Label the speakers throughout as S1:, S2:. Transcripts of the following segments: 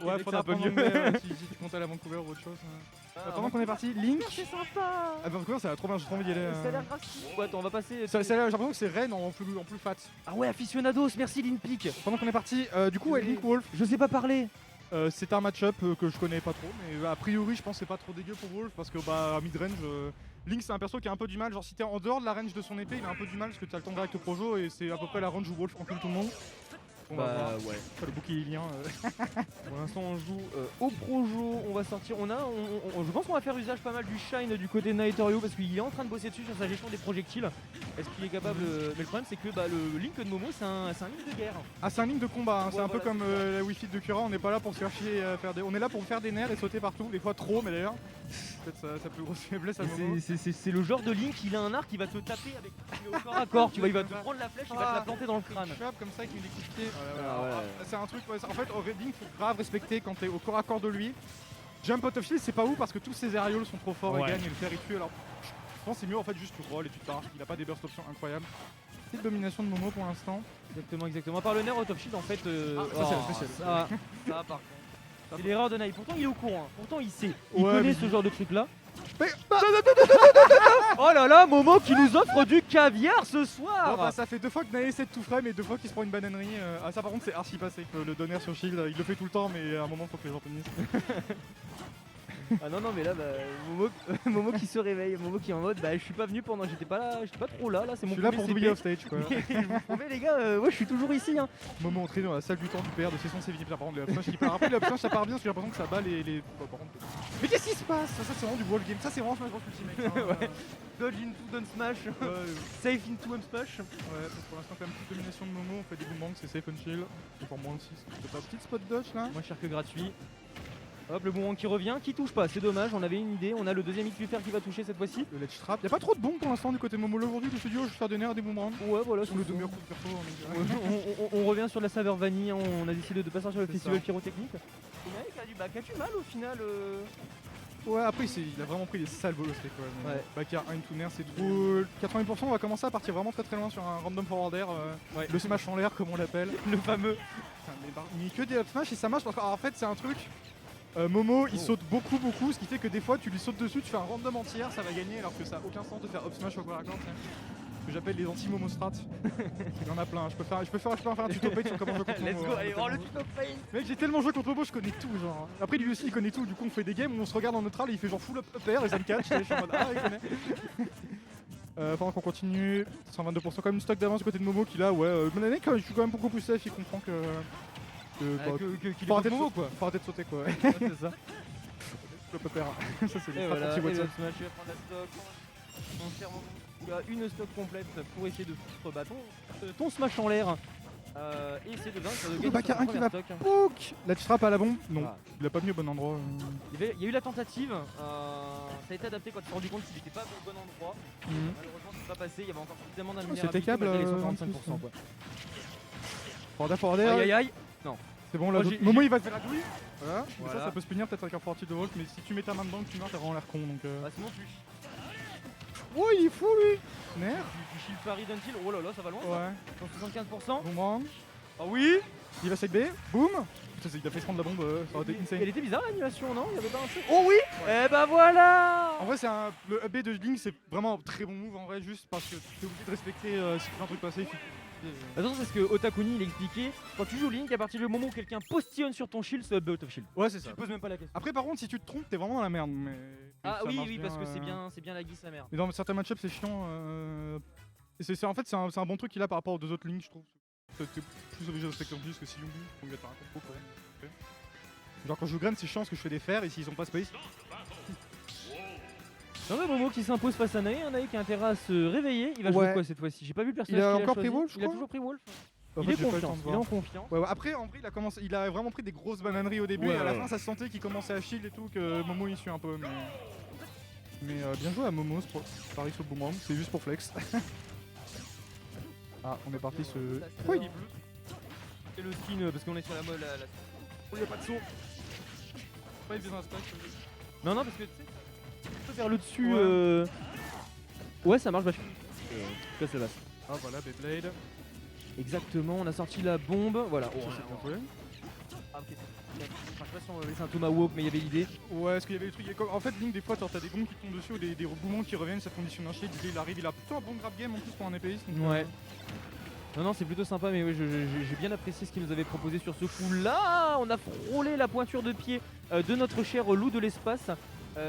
S1: Ouais, faudrait un peu mieux. Si tu comptes à la Vancouver ou autre chose. Pendant qu'on est parti, Link.
S2: C'est sympa.
S1: Ah, Vancouver, ça a trop bien, j'ai trop envie d'y aller.
S2: Ça a l'air grave stylé. Ouais, attends, on va passer.
S1: J'ai l'impression que c'est Rennes en plus fat.
S2: Ah ouais, aficionados, merci Linpic.
S1: Pendant qu'on est parti, du coup, ouais, Link Wolf.
S2: Je sais pas parler.
S1: C'est un match-up que je connais pas trop, mais a priori je pense que c'est pas trop dégueu pour Wolf parce que à mid-range, Link c'est un perso qui a un peu du mal, genre si t'es en dehors de la range de son épée il a un peu du mal parce que t'as le temps direct au projo et c'est à peu près la range où Wolf encule tout le monde. On va voir.
S2: Ouais.
S1: Le bouclier lien.
S2: Pour l'instant on joue au projo, on va sortir, je pense qu'on va faire usage pas mal du shine du côté de Naitorio parce qu'il est en train de bosser dessus sur sa gestion des projectiles. Est-ce qu'il est capable mais le problème c'est que le Link de Momo c'est un Link de guerre.
S1: Ah c'est un Link de combat, hein. C'est un peu
S2: voilà,
S1: comme la Wi-Fi de Cura, on n'est pas là pour se faire chier faire des. On est là pour faire des nerfs et sauter partout, des fois trop mais d'ailleurs. Peut-être sa plus grosse faiblesse à Momo.
S2: C'est le genre de Link, il a un arc qui va te taper avec au corps à corps, tu vois, il va te prendre la flèche, il va te la planter dans le crâne.
S1: Comme ça avec des coups de pied.
S2: Voilà.
S1: C'est un truc, en fait, au Link, faut grave respecter quand t'es au corps à corps de lui. Jump out of shield, c'est pas où parce que tous ses aérioles sont trop forts et gagnent et le faire il tue. Alors, je pense que c'est mieux en fait, juste tu rolls et tu t'arraches. Il a pas des burst options incroyables. Petite domination de Momo pour l'instant.
S2: Exactement. À part le nerf out of shield, en fait.
S1: ça, c'est la spéciale.
S2: Ça par contre. C'est l'erreur de Nai. Pourtant, il est au courant. Pourtant, il sait. Il
S1: Ouais,
S2: connaît
S1: mais
S2: ce genre de truc là. Oh là là, Momo qui nous offre du caviar ce soir.
S1: Bon, bah, ça fait 2 fois que Nae essaie de tout frame et 2 fois qu'il se prend une bananerie. Ah, ça par contre, c'est archi passé. Le donner sur shield, il le fait tout le temps, mais à un moment, faut que les gens punissent.
S2: Ah non mais là Momo qui se réveille, Momo qui est en mode je suis pas venu pendant, j'étais pas trop là, c'est mon
S1: Je suis là
S2: premier
S1: pour
S2: CP.
S1: douiller off stage quoi.
S2: Je vous promets les gars, ouais je suis toujours ici hein.
S1: Momo entré dans la salle du temps du PR de session Sévigny. Par contre, le up smash qui part. Après, le up smash ça part bien parce que j'ai l'impression que ça bat les. Oh, par contre. Mais qu'est-ce qui se passe? Ça c'est vraiment du wall game. Ça c'est vraiment Smash Bros Ultimate. Hein.
S2: Ouais. Dodge into down smash, safe into up smash.
S1: Ouais, donc pour l'instant, quand même, petite domination de Momo. On fait des boomerangs, c'est safe and chill. C'est pour moins de 6. C'est pas petite spot dodge là.
S2: Moins cher que gratuit. Hop, le boomerang qui revient, qui touche pas, c'est dommage, on avait une idée, on a le deuxième X-Lufer qui va toucher cette fois-ci.
S1: Le ledge trap. Y'a pas trop de bombes pour l'instant du côté de Momo là aujourd'hui. Du studio, je vais faire des nerfs, des boomerangs.
S2: Ouais, voilà,
S1: Sur le deux meilleurs coups de perso.
S2: on revient sur la saveur vanille, on a décidé de pas sortir le
S1: C'est
S2: festival
S1: ça.
S2: pyrotechnique. Et Mike a du mal au final.
S1: Ouais, après il a vraiment pris des sales bolos quoi. Mais
S2: Ouais.
S1: Backer 1 to Nair, c'est trop. 80%, on va commencer à partir vraiment très loin sur un random forward air. Le smash en l'air, comme on l'appelle.
S2: Le fameux.
S1: Putain, mais que des up smash et ça marche parce qu'en fait, c'est un truc. Momo il saute beaucoup, ce qui fait que des fois tu lui sautes dessus, tu fais un random entière, ça va gagner alors que ça a aucun sens de faire up smash au corps à corps. Ce que j'appelle les anti-Momo strat. Il y en a plein, je peux en faire un tuto page sur comment jouer contre
S2: Let's
S1: Momo.
S2: go, allez, le tuto pain.
S1: Mec, j'ai tellement joué contre Momo, je connais tout genre. Après lui aussi il connaît tout, du coup on fait des games où on se regarde en neutral et il fait genre full up air et ça me catch, je suis en mode ah il connaît. Pendant qu'on continue, 122% quand même une stock d'avance du côté de Momo qui là je suis quand même beaucoup plus safe, il comprend que...
S2: Qu'il
S1: faut
S2: est
S1: arrêter
S2: Momo quoi.
S1: Faut arrêter de sauter quoi.
S2: Ouais, c'est ça.
S1: Le popper. Ça c'est
S2: Et
S1: les
S2: voilà,
S1: stratégies
S2: et le
S1: WhatsApp.
S2: smash, il va prendre la stock. On sert Momo. Il a une stock complète pour essayer de foutre ton smash en l'air. Et essayer de vaincre de gagner
S1: Backer
S2: sur
S1: 1
S2: la
S1: qui
S2: première
S1: va
S2: stock.
S1: poke. La trap à la bombe. Non,
S2: Ah.
S1: il a pas mis au bon endroit.
S2: Il y a eu la tentative, ça a été adapté quand il s'est rendu compte qu'il n'était pas au bon endroit. Malheureusement c'est pas passé, il y avait encore suffisamment d'invulnérabilité
S1: c'était câble,
S2: malgré les
S1: en
S2: 65% quoi.
S1: Forward
S2: Aïe aïe aïe.
S1: C'est bon, là,
S2: Oh,
S1: Momo il va te faire la douille. Voilà.
S2: Voilà.
S1: Ça peut se punir peut-être avec un fortitude de Volt, mais si tu mets ta main dedans, tu meurs, t'as vraiment l'air con donc.
S2: Bah c'est mon plus.
S1: Oh, il est fou lui. Nerf.
S2: Du shield parry d'Until, oh là là ça va loin
S1: Ouais.
S2: ça. 75%.
S1: Boomerang.
S2: Ah oui.
S1: Il va sec B. Boum. Putain, il a fait se prendre la bombe, ça aurait été insane.
S2: Elle était bizarre l'animation non? Il y avait pas un truc. Oh oui. Eh bah voilà.
S1: En vrai, le AB de Link, c'est vraiment un très bon move en vrai, juste parce que t'es obligé de respecter si tu fais un truc passé.
S2: Attention, c'est ce que Otakuni il expliquait. Quand tu joues Link, à partir du moment où quelqu'un postillonne sur ton shield, c'est up out of shield.
S1: Ouais, c'est ça.
S2: Tu poses même pas la question.
S1: Après, par contre, si tu te trompes, t'es vraiment dans la merde. Mais
S2: Ah
S1: ça
S2: oui,
S1: marche
S2: oui,
S1: bien,
S2: parce que c'est bien la guise sa mère.
S1: Mais dans certains match-ups, c'est chiant. Et en fait, c'est un bon truc qu'il a par rapport aux deux autres Link, je trouve. T'es plus obligé de respecter en plus que si Yumi, il va te faire un combo quand même. Okay. Genre, quand je joue Gren, c'est chiant parce que je fais des fers et s'ils ont pas space.
S2: Non mais Momo qui s'impose face à Nae, un Nae qui a intérêt à se réveiller. Il va jouer quoi cette fois-ci? J'ai pas vu le personnage.
S1: Il a
S2: qu'il
S1: encore
S2: choisi.
S1: pris Wolf, je
S2: Il a
S1: crois.
S2: toujours pris Wolf.
S1: En
S2: Il
S1: fait,
S2: est
S1: j'ai pas eu le temps
S2: confiant,
S1: de
S2: il est
S1: voir.
S2: en confiance.
S1: Ouais, après, en vrai, il a vraiment pris des grosses bananeries au début.
S2: Ouais,
S1: et à la
S2: ouais.
S1: fin, ça se sentait qu'il commençait à shield et tout, que Momo il suit un peu. Mais bien joué à Momo, ce pari sur le boomerang, c'est juste pour flex. Ah, on est parti ce. Pourquoi il est bleu?
S2: C'est le skin parce qu'on est sur la mode.
S1: Oh, y'a pas de saut. Pas une dans la stack.
S2: Non, parce que tu sais, tu peux faire le dessus.
S1: Ouais.
S2: Ouais, ça marche, bah je ça va.
S1: Ah, voilà, Beyblade.
S2: Exactement, on a sorti la bombe. Voilà.
S1: Ça, c'est bien joué.
S2: Ah, ok. Enfin, je sais pas ça, on va laisser un tomahawk, mais il y avait l'idée.
S1: Ouais, parce qu'il y avait des trucs. En fait, Link, des fois, t'as des bombes qui tombent dessus ou des reboulements qui reviennent, ça conditionne un shit. Il arrive, il a plutôt un bon grab game en plus pour un épéiste. donc,
S2: Ouais. Non, c'est plutôt sympa, mais oui, j'ai bien apprécié ce qu'il nous avait proposé sur ce coup-là. On a frôlé la pointure de pied de notre cher loup de l'espace.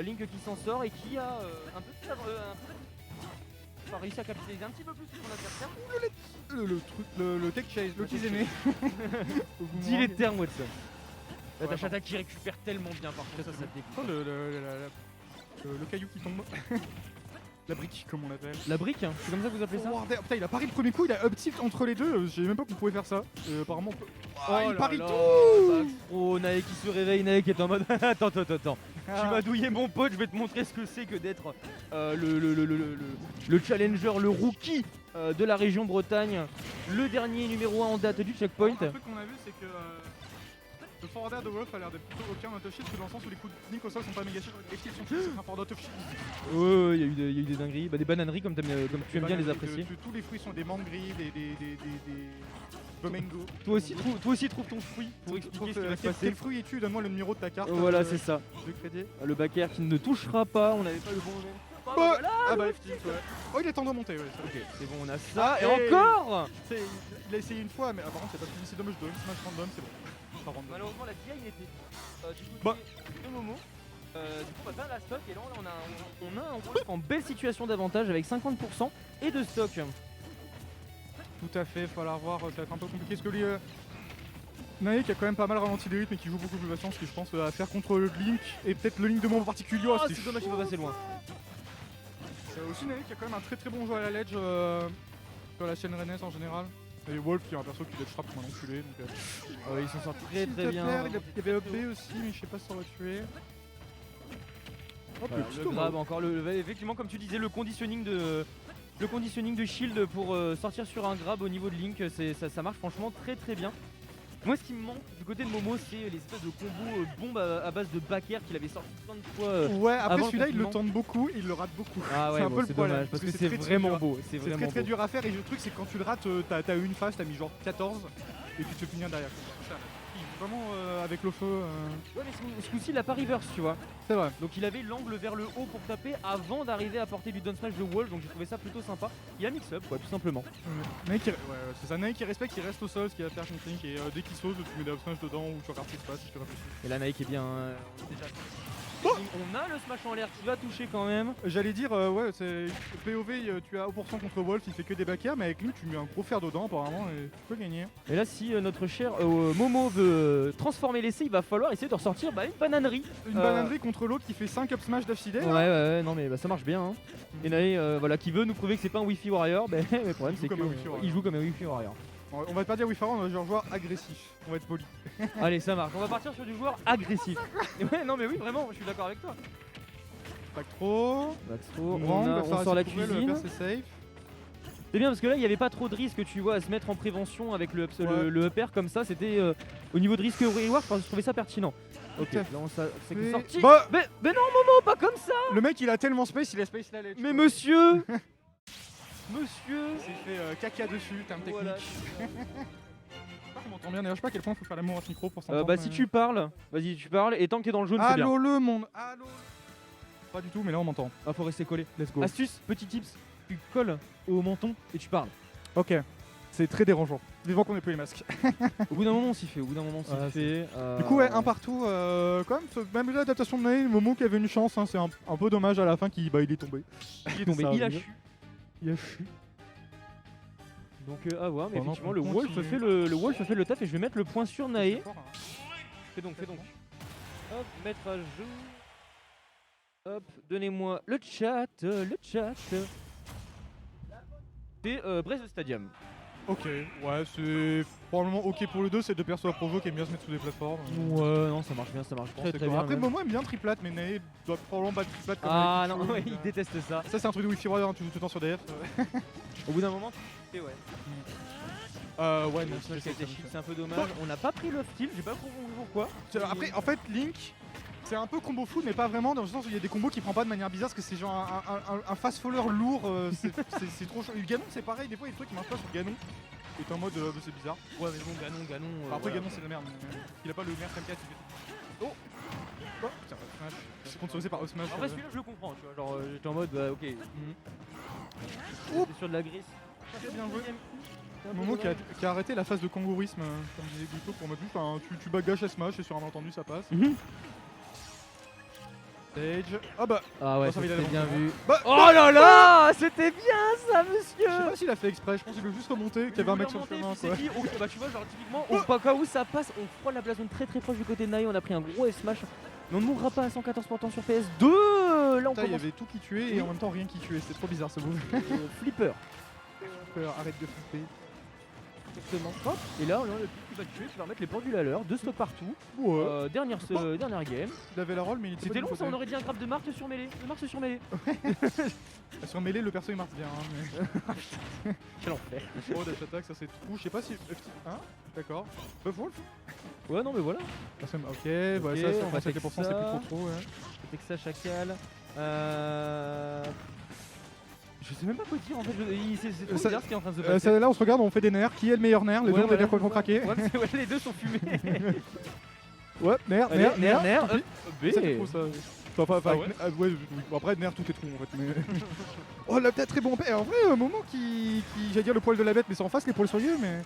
S2: Link qui s'en sort et qui a un peu réussi à capitaliser un petit peu plus sur son adversaire.
S1: le tech chase, le qu'ils aimaient.
S2: Dis les termes, Watson. La tâche attaque qui récupère tellement bien, par contre, ça dégoûte.
S1: Oh, le caillou qui tombe. La brique, comme on l'appelle.
S2: La brique, hein, c'est comme ça que vous appelez ça?
S1: Forwarder. Putain, il a pari le premier coup, il a up tilt entre les deux. Je savais même pas qu'on pouvait faire ça. Apparemment, on peut. Il parie tout.
S2: Oh, Nae qui se réveille, Nae qui est en mode attends.
S1: Ah.
S2: Tu m'as douillé mon pote, je vais te montrer ce que c'est que d'être le challenger, le rookie de la région Bretagne, le dernier numéro 1 en date du checkpoint.
S1: Un truc qu'on a vu, c'est que le forwarder de Wolf a l'air d'être plutôt ok en auto-shield, parce que dans le sens où les coups de Link au sol sont pas méga shit, les kills sont shit, c'est un forwarder auto-shield.
S2: Ouais, il y a eu des dingueries, des bananeries comme tu aimes bien les apprécier.
S1: Tous les fruits sont des mangueries, des bomengo.
S2: Toi aussi trouve ton fruit pour expliquer ce qui va se passer.
S1: Quel fruit es-tu? Donne-moi le numéro de ta carte.
S2: Voilà, c'est ça.
S1: De crédit.
S2: Le backer qui ne touchera pas, on n'avait pas le bon moment.
S1: Ah bah FT, ouais. Oh, il est temps de remonter, ouais.
S2: Ok, c'est bon, on a ça.
S1: Ah,
S2: et encore
S1: Il a essayé une fois, mais apparemment c'est pas fini, c'est dommage, je dois une smash random, c'est bon. Pas random.
S2: Malheureusement, la DI n'était du coup
S1: Bah.
S2: de Momo. Du coup, on va faire la stock et là, on a un Wolf en belle situation d'avantage avec 50% et de stock.
S1: Tout à fait, falloir voir, ça va être un peu compliqué parce que lui, Nae qui a quand même pas mal ralenti les rythmes et qui joue beaucoup plus patient, ce que je pense à faire contre le Link et peut-être le Link de Momo en particulier.
S2: Oh,
S1: c'était
S2: c'est dommage, il va passer loin.
S1: Aussi Nae qui a quand même un très très bon jeu à la ledge sur la chaîne Rennes en général. Et Wolf qui est un perso qui ledge trap comme un enculé. Donc,
S2: Il s'en sort très
S1: s'il
S2: très
S1: te
S2: bien.
S1: plaît, il y avait up B aussi, mais je sais pas si ça aurait tué. Hop,
S2: Voilà,
S1: petit
S2: le
S1: tour,
S2: grab encore, effectivement comme tu disais, le conditioning de shield pour sortir sur un grab au niveau de Link, ça marche franchement très très bien. Moi ce qui me manque du côté de Momo c'est les espèces de combos bombes à base de back air qu'il avait sorti plein de fois.
S1: Ouais, après
S2: avant
S1: celui-là
S2: le
S1: il le
S2: confinement.
S1: tente beaucoup et il le rate beaucoup.
S2: Ah ouais,
S1: c'est un peu le problème.
S2: dommage, parce que c'est
S1: très,
S2: vraiment
S1: très dur.
S2: beau. C'est
S1: C'est
S2: vraiment
S1: très
S2: beau.
S1: dur à faire et le truc c'est que quand tu le rates, t'as eu une phase, t'as mis genre 14 et puis tu te fais finir derrière. Ça, vraiment avec le feu.
S2: Ouais mais ce coup-ci il a pas reverse tu vois.
S1: C'est vrai.
S2: Donc il avait l'angle vers le haut pour taper avant d'arriver à porter du down smash de Wolf, donc j'ai trouvé ça plutôt sympa. Il a mix up quoi tout simplement.
S1: Nae qui, c'est ça, Nae qui respecte, qui reste au sol, ce qui va faire contre Link et dès qu'il saute, tu mets des up smash dedans ou tu regardes ce qui se passe et tu réfléchis.
S2: Et là Nae qui est bien. On a le smash en l'air qui va toucher quand même.
S1: J'allais dire, ouais, c'est POV, tu as 1% contre Wolf, il fait que des back air, mais avec Link tu mets un gros fer dedans apparemment et tu peux gagner.
S2: Et là si notre cher Momo veut transformer l'essai, il va falloir essayer de ressortir une bananerie.
S1: Une bananerie contre l'autre qui fait 5 up smash d'affilée.
S2: Ouais, non mais ça marche bien. Hein. Et Nae voilà, qui veut nous prouver que c'est pas un Wi-Fi Warrior, mais le problème c'est qu'il joue comme un Wi-Fi Warrior.
S1: On va pas dire Wi-Fi, on va dire joueur agressif, on va être poli.
S2: Allez ça marche, on va partir sur du joueur agressif. Ouais non mais oui vraiment, je suis d'accord avec toi.
S1: Pas trop.
S2: On sort la cuisine.
S1: C'est safe.
S2: C'est bien parce que là il n'y avait pas trop de risque tu vois à se mettre en prévention avec le upper comme ça, c'était au niveau de risque reward, je trouvais ça pertinent. Ok, là on s'est sorti.
S1: Bah,
S2: mais non Momo, pas comme ça.
S1: le mec il a tellement space, il a space la ledge.
S2: Mais monsieur Monsieur
S1: il s'est fait caca dessus, terme technique.
S2: Voilà.
S1: On m'entend bien d'ailleurs, je sais pas à quel point faut faire l'amour à ce micro pour s'entendre.
S2: Bah si tu parles, vas-y tu parles et tant que t'es dans le jaune c'est bien.
S1: Allô le monde, allô. Pas du tout mais là on m'entend.
S2: Ah faut rester collé.
S1: Let's go.
S2: Astuce, petit tips, tu colles au menton et tu parles.
S1: Ok, c'est très dérangeant. Vivant qu'on ait plus les masques.
S2: Au bout d'un moment on s'y fait,
S1: Du coup ouais, un partout, quand même l'adaptation de Nae, le moment qui avait une chance, hein, c'est un peu dommage à la fin qu'il il est tombé.
S2: Il est tombé,
S1: Ça
S2: il a
S1: arrive.
S2: chu.
S1: Il a chu.
S2: Donc à voir, mais
S1: Pendant
S2: effectivement
S1: qu'on
S2: le Wolf
S1: continue.
S2: fait le taf et je vais mettre le point sur Nae.
S1: C'est fort, hein.
S2: Fais donc. Hop, mettre à jour. Hop, donnez-moi le chat. C'est Brest Stadium.
S1: Ok, ouais, c'est probablement ok pour le 2, c'est deux persos à provo qui aiment bien se mettre sous des plateformes.
S2: Ouais, non, ça marche bien,
S1: Je pense
S2: très
S1: que
S2: très
S1: c'est
S2: bien.
S1: Après,
S2: même.
S1: Momo aime bien triplat, mais Nae doit probablement battre triplat comme
S2: Ah
S1: avec
S2: non,
S1: Ichigo,
S2: ouais,
S1: donc,
S2: il déteste ça.
S1: Ça, c'est un truc de Wi-Fi Warrior, hein, tu joues tout le temps sur DF.
S2: Au bout d'un moment, tu fais ouais.
S1: Ouais,
S2: Le
S1: non,
S2: smash
S1: c'est
S2: qui a été shield, c'est un peu dommage. On n'a pas pris le steal, j'ai pas compris pourquoi.
S1: Après, en fait, Link, c'est un peu combo food, mais pas vraiment, dans le sens où il y a des combos qui prend pas de manière bizarre, parce que c'est genre un fast faller lourd, c'est trop chaud. Et le Ganon, c'est pareil, des fois, il y a des trucs qui marchent pas sur le Ganon. Et t'es en mode, c'est bizarre.
S2: Ouais, mais bon, Ganon.
S1: Après,
S2: voilà.
S1: Ganon, c'est de la merde. Il a pas le meilleur MK, Oh putain, Up Smash. Sponsorisé par Up Smash.
S2: En vrai, celui-là, je le comprends, tu vois. Genre, j'étais en mode, bah ok. C'est sur de la grisse.
S1: Très bien joué. Momo qui a arrêté la phase de kangourisme, comme disait Guito, pour mettre enfin, tu bagages à Smash et sur un entendu ça passe. Stage. Ah bah
S2: Ah ouais,
S1: ça,
S2: c'était
S1: il a
S2: bien
S1: lancé.
S2: vu.
S1: Bah,
S2: Oh là là, c'était bien ça,
S1: Je sais
S2: monsieur.
S1: pas s'il a fait exprès, je pense qu'il veut juste remonter, qu'il y avait un mec sur le chemin quoi.
S2: Dit, ok, bah tu vois, genre typiquement, au cas où ça passe, on frôle la place très très proche du côté de Nai, on a pris un gros F-Smash. Mais on ne mourra pas à 114% sur PS2. Là, on
S1: Putain, il y
S2: commence
S1: avait tout qui tuait et en même temps rien qui tuait, c'était trop bizarre ce move.
S2: flipper.
S1: Arrête de flipper.
S2: Exactement. Hop. Et là, on a le truc qui va tuer, qui va remettre les pendules à l'heure, 2 stocks partout.
S1: Ouais.
S2: Dernière game.
S1: Il avait la roll mais il était
S2: C'était long, ça, on aurait dit un grab de Marthe sur mêlée.
S1: Sur mêlée le perso il marche bien mais...
S2: Quel enfer.
S1: Oh dash attack ça c'est tout, je sais pas si... Hein. D'accord. Buff Wolf.
S2: Ouais, non, mais voilà.
S1: Ok, bah ça
S2: on va
S1: c'est 50% c'est
S2: ça.
S1: plus trop ouais.
S2: Avec ça, chacal. Je sais même pas quoi dire en fait, c'est trop bizarre ce qui est en train de se passer.
S1: Là on se regarde, on fait des nerfs, qui est le meilleur nerf? Les deux ont des nerfs complètement craqués.
S2: Ouais, les deux sont fumés.
S1: Ouais, nerf,
S2: B.
S1: Ça fait trop ça. Enfin,
S2: Ah ouais
S1: oui. Après nerf tout est trop en fait mais... Oh là peut-être très bon père. En vrai Momo qui j'allais dire le poil de la bête mais c'est en face les poils soyeux mais...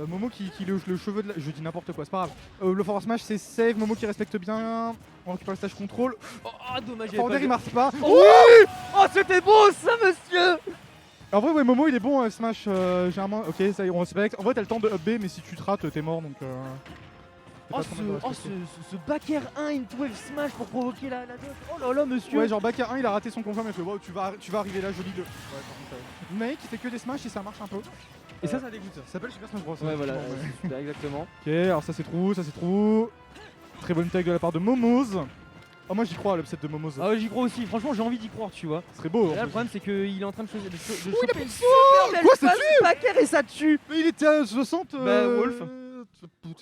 S1: Momo qui le cheveu de la... Je dis n'importe quoi, c'est pas grave. Le forward smash c'est save, Momo qui respecte bien. On récupère le stage contrôle.
S2: Oh dommage.
S1: Forward il marche pas.
S2: Oh, oh c'était beau ça monsieur.
S1: En vrai ouais Momo il est bon smash généralement. Ok ça y est on respecte. En vrai t'as le temps de up B mais si tu te rates t'es mort donc...
S2: ce back air 1 into wave smash pour provoquer la dodge. Oh là là monsieur.
S1: Ouais genre back à 1 il a raté son confirm et fait wow tu vas arriver là joli 2. Ouais par contre Nai qui fait que des smash et ça marche un peu.
S2: Et ça dégoûte.
S1: Ça s'appelle Super Smash Bros.
S2: Ouais voilà, super, exactement.
S1: Ok alors ça c'est trou. Très bonne tag de la part de Momoz. Oh moi j'y crois à l'upset de Momoz.
S2: Ah ouais j'y crois aussi, franchement j'ai envie d'y croire tu vois.
S1: Ce serait beau.
S2: Là le problème c'est qu'il est en train de choper une
S1: super belle phase
S2: back air et ça tue.
S1: Mais il était à 60
S2: Bah, Wolf.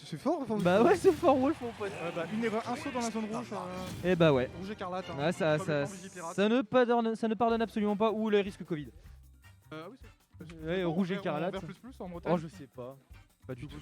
S1: C'est fort enfin,
S2: Bah ouais c'est fort Wolf mon pote.
S1: une erreur, un saut dans la zone rouge.
S2: Et bah ouais.
S1: Rouge écarlate.
S2: Ah, ça ne pardonne absolument pas. Ou les risques Covid.
S1: Oui c'est...
S2: Ouais, rouge écarlate.
S1: Vert plus en Bretagne.
S2: Oh je sais pas.
S1: Pas du tout.